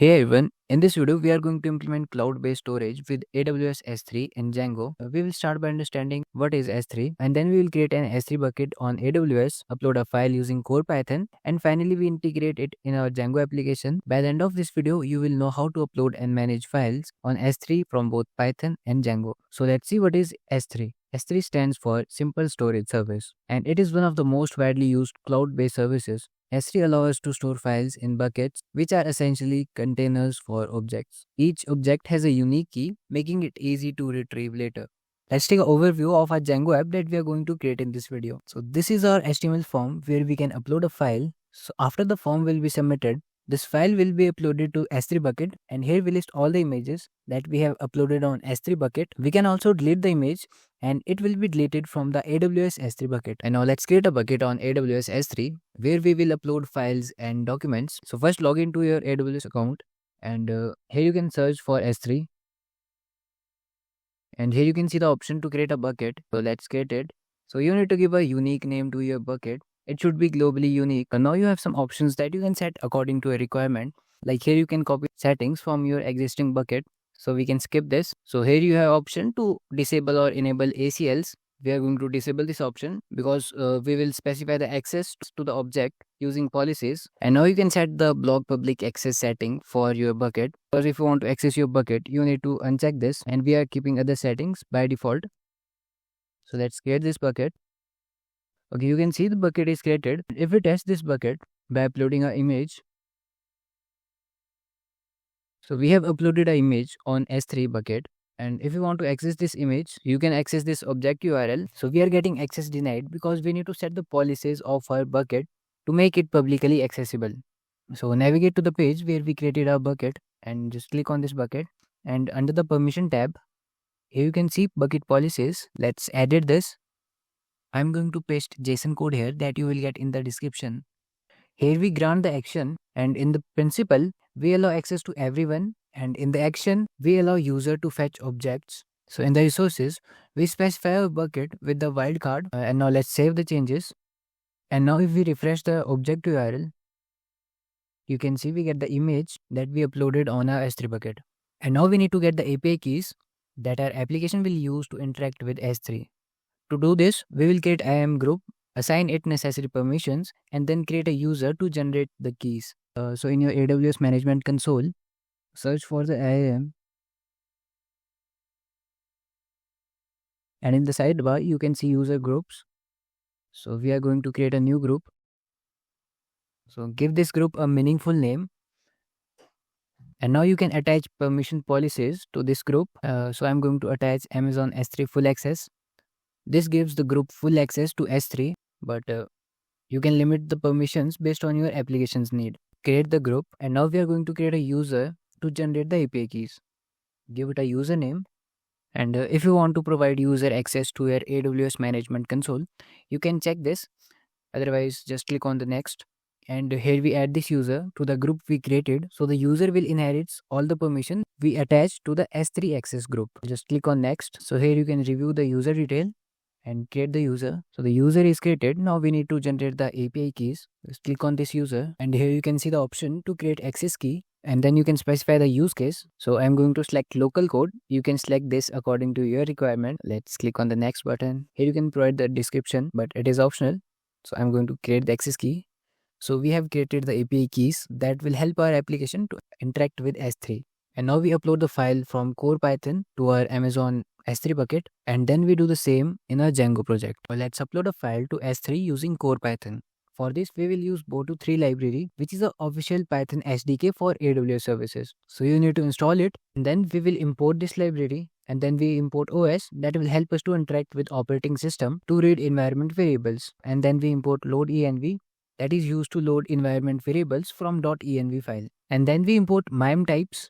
Hey everyone, in this video we are going to implement cloud-based storage with AWS S3 and Django. We will start by understanding what is S3 and then we will create an S3 bucket on AWS, upload a file using Core Python, and finally we integrate it in our Django application. By the end of this video, you will know how to upload and manage files on S3 from both Python and Django. So let's see what is S3. S3 stands for Simple Storage Service and it is one of the most widely used cloud-based services. S3 allows us to store files in buckets, which are essentially containers for objects. Each object has a unique key, making it easy to retrieve later. Let's take an overview of our Django app that we are going to create in this video. So this is our HTML form where we can upload a file. So after the form will be submitted, this file will be uploaded to S3 bucket, and here we list all the images that we have uploaded on S3 bucket. We can also delete the image and it will be deleted from the AWS S3 bucket. And now let's create a bucket on AWS S3 where we will upload files and documents. So first log into your AWS account and here you can search for S3 and here you can see the option to create a bucket. So let's create it. So you need to give a unique name to your bucket. It should be globally unique. And now you have some options that you can set according to a requirement. Like here you can copy settings from your existing bucket. So we can skip this. So here you have option to disable or enable ACLs. We are going to disable this option because we will specify the access to the object using policies. And now you can set the block public access setting for your bucket. Because if you want to access your bucket, you need to uncheck this, and we are keeping other settings by default. So let's create this bucket. Okay, you can see the bucket is created. If we test this bucket by uploading an image, so we have uploaded an image on S3 bucket. And if you want to access this image, you can access this object URL. So we are getting access denied because we need to set the policies of our bucket to make it publicly accessible. So navigate to the page where we created our bucket and just click on this bucket. And under the permission tab, here you can see bucket policies. Let's edit this. I'm going to paste JSON code here that you will get in the description. Here we grant the action, and in the principle, we allow access to everyone, and in the action, we allow user to fetch objects. So in the resources, we specify a bucket with the wildcard, and now let's save the changes. And now if we refresh the object URL, you can see we get the image that we uploaded on our S3 bucket. And now we need to get the API keys that our application will use to interact with S3. To do this, we will create IAM group, assign it necessary permissions, and then create a user to generate the keys. So in your AWS Management Console, search for the IAM, and in the sidebar, you can see user groups. So we are going to create a new group. So give this group a meaningful name. And now you can attach permission policies to this group. So I'm going to attach Amazon S3 full access. This gives the group full access to S3, but you can limit the permissions based on your application's need. Create the group, and now we are going to create a user to generate the API keys. Give it a username, and if you want to provide user access to your AWS Management Console, you can check this. Otherwise, just click on the next. And here we add this user to the group we created. So the user will inherit all the permission we attach to the S3 access group. Just click on next. So here you can review the user detail and create the user. So the user is created. Now we need to generate the API keys. Just click on this user, and here you can see the option to create access key, and then you can specify the use case. So I'm going to select local code. You can select this according to your requirement. Let's click on the next button. Here you can provide the description, but it is optional. So I'm going to create the access key. So we have created the API keys that will help our application to interact with S3. And now we upload the file from Core Python to our Amazon S3 bucket, and then we do the same in our Django project. Well, let's upload a file to S3 using Core Python. For this, we will use Boto3 library, which is the official Python SDK for AWS services. So you need to install it, and then we will import this library, and then we import OS that will help us to interact with operating system to read environment variables. And then we import loadenv that is used to load environment variables from .env file. And then we import mime types.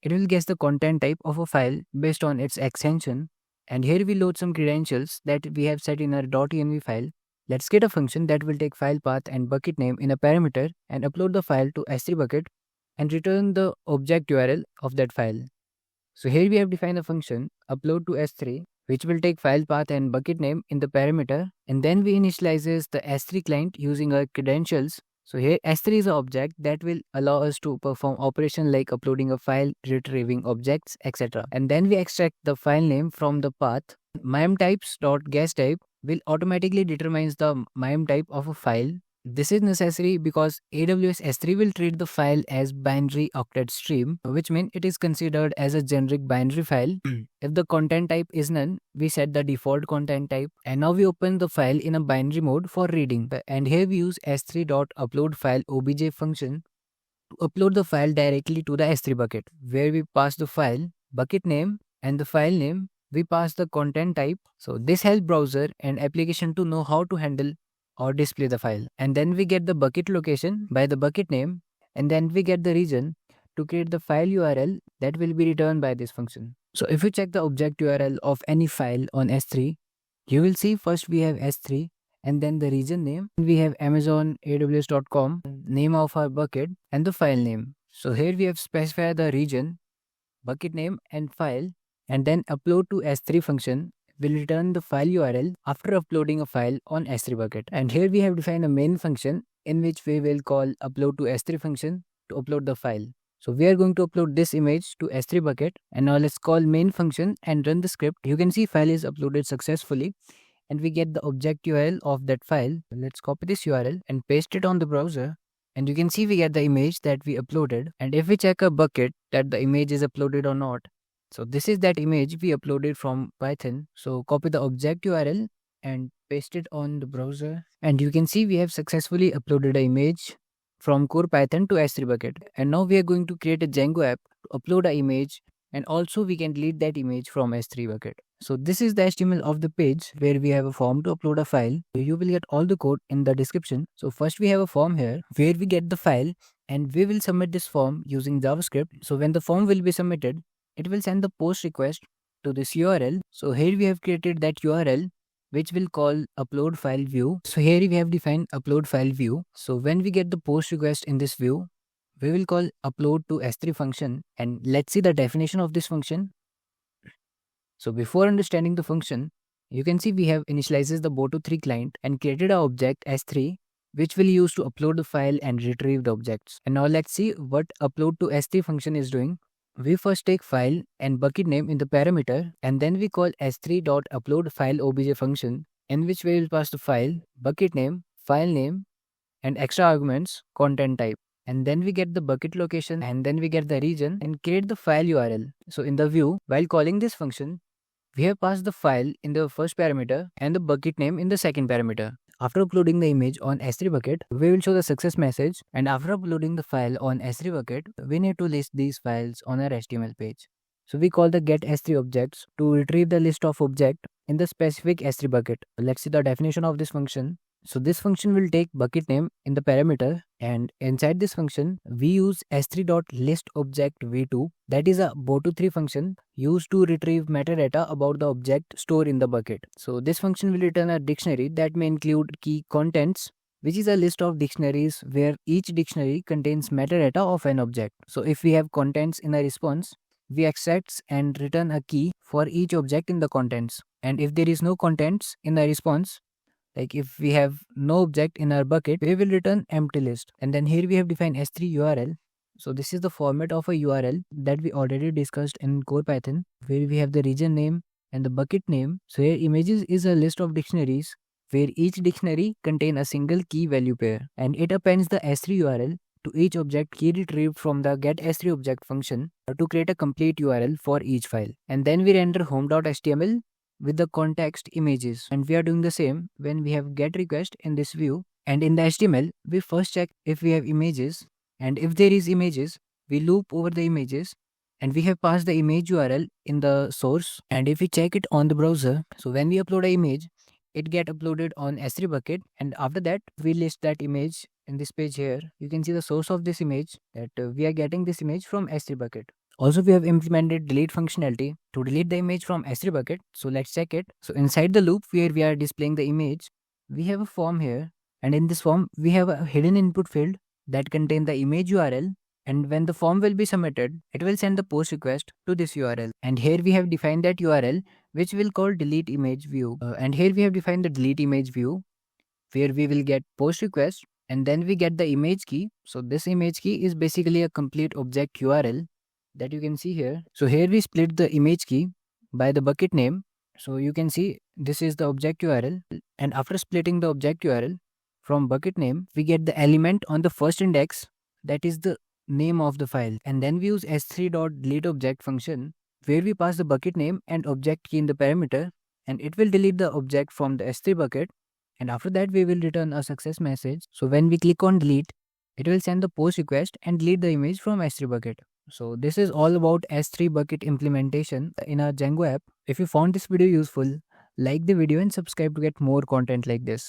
It will guess the content type of a file based on its extension. And here we load some credentials that we have set in our .env file. Let's get a function that will take file path and bucket name in a parameter and upload the file to S3 bucket and return the object URL of that file. So here we have defined a function upload to S3, which will take file path and bucket name in the parameter, and then we initializes the S3 client using our credentials. So here S3 is an object that will allow us to perform operation like uploading a file, retrieving objects, etc. And then we extract the file name from the path. MIME_types.guessType will automatically determines the MIME type of a file. This is necessary because AWS S3 will treat the file as binary octet stream, which means it is considered as a generic binary file. If the content type is none, we set the default content type, and now we open the file in a binary mode for reading. And here we use s3.uploadFile_obj function to upload the file directly to the S3 bucket, where we pass the file, bucket name, and the file name. We pass the content type. So this helps browser and application to know how to handle or display the file. And then we get the bucket location by the bucket name, and then we get the region to create the file URL that will be returned by this function. So if you check the object URL of any file on S3, you will see first we have S3 and then the region name. We have Amazon AWS.com, name of our bucket, and the file name. So here we have specified the region, bucket name, and file, and then upload to S3 function will return the file URL after uploading a file on S3 bucket. And here we have defined a main function in which we will call upload to S3 function to upload the file. So we are going to upload this image to S3 bucket, and now let's call main function and run the script. You can see file is uploaded successfully and we get the object URL of that file. Let's copy this URL and paste it on the browser. And you can see we get the image that we uploaded. And if we check a bucket that the image is uploaded or not, so this is that image we uploaded from Python. So copy the object URL and paste it on the browser. And you can see we have successfully uploaded an image from core Python to S3 bucket. And now we are going to create a Django app to upload an image, and also we can delete that image from S3 bucket. So this is the HTML of the page where we have a form to upload a file. You will get all the code in the description. So first we have a form here where we get the file, and we will submit this form using JavaScript. So when the form will be submitted, it will send the post request to this URL. So here we have created that URL which will call upload file view. So here we have defined upload file view. So when we get the post request in this view, we will call upload to S3 function, and let's see the definition of this function. So before understanding the function, you can see we have initialized the Boto3 client and created an object S3 which will use to upload the file and retrieve the objects. And now let's see what upload to S3 function is doing. We first take file and bucket name in the parameter, and then we call s3.uploadFile_obj function in which we will pass the file, bucket name, file name, and extra arguments, content type. And then we get the bucket location, and then we get the region and create the file URL. So in the view, while calling this function, we have passed the file in the first parameter and the bucket name in the second parameter. After uploading the image on S3 bucket, we will show the success message, and after uploading the file on S3 bucket, we need to list these files on our HTML page. So we call the get S3 objects to retrieve the list of object in the specific S3 bucket. Let's see the definition of this function. So this function will take bucket name in the parameter, and inside this function we use s3.listObjectv2, that is a Boto3 function used to retrieve metadata about the object stored in the bucket. So this function will return a dictionary that may include key contents, which is a list of dictionaries where each dictionary contains metadata of an object. So if we have contents in a response, we extract and return a key for each object in the contents. And if there is no contents in the response, like if we have no object in our bucket, we will return empty list. And then here we have defined S3 URL. So this is the format of a URL that we already discussed in core Python, where we have the region name and the bucket name. So here images is a list of dictionaries where each dictionary contain a single key value pair, and it appends the S3 URL to each object key retrieved from the getS3Object function to create a complete URL for each file. And then we render home.html with the context images, and we are doing the same when we have get request in this view. And in the HTML, we first check if we have images, and if there is images, we loop over the images, and we have passed the image URL in the source. And if we check it on the browser, so when we upload an image, it get uploaded on S3 bucket, and after that we list that image in this page. Here you can see the source of this image, that we are getting this image from S3 bucket. Also, we have implemented delete functionality to delete the image from S3 bucket. So let's check it. So inside the loop where we are displaying the image, we have a form here, and in this form we have a hidden input field that contain the image URL, and when the form will be submitted, it will send the post request to this URL. And here we have defined that URL which will call delete image view. And here we have defined the delete image view where we will get post request And then we get the image key. So this image key is basically a complete object URL that you can see here. So here we split the image key by the bucket name. So you can see this is the object URL, and after splitting the object URL from bucket name, we get the element on the first index, that is the name of the file. And then we use s3.deleteObject function where we pass the bucket name and object key in the parameter, and it will delete the object from the S3 bucket, and after that we will return a success message. So when we click on delete, it will send the post request and delete the image from S3 bucket. So this is all about S3 bucket implementation in our Django app. If you found this video useful, like the video and subscribe to get more content like this.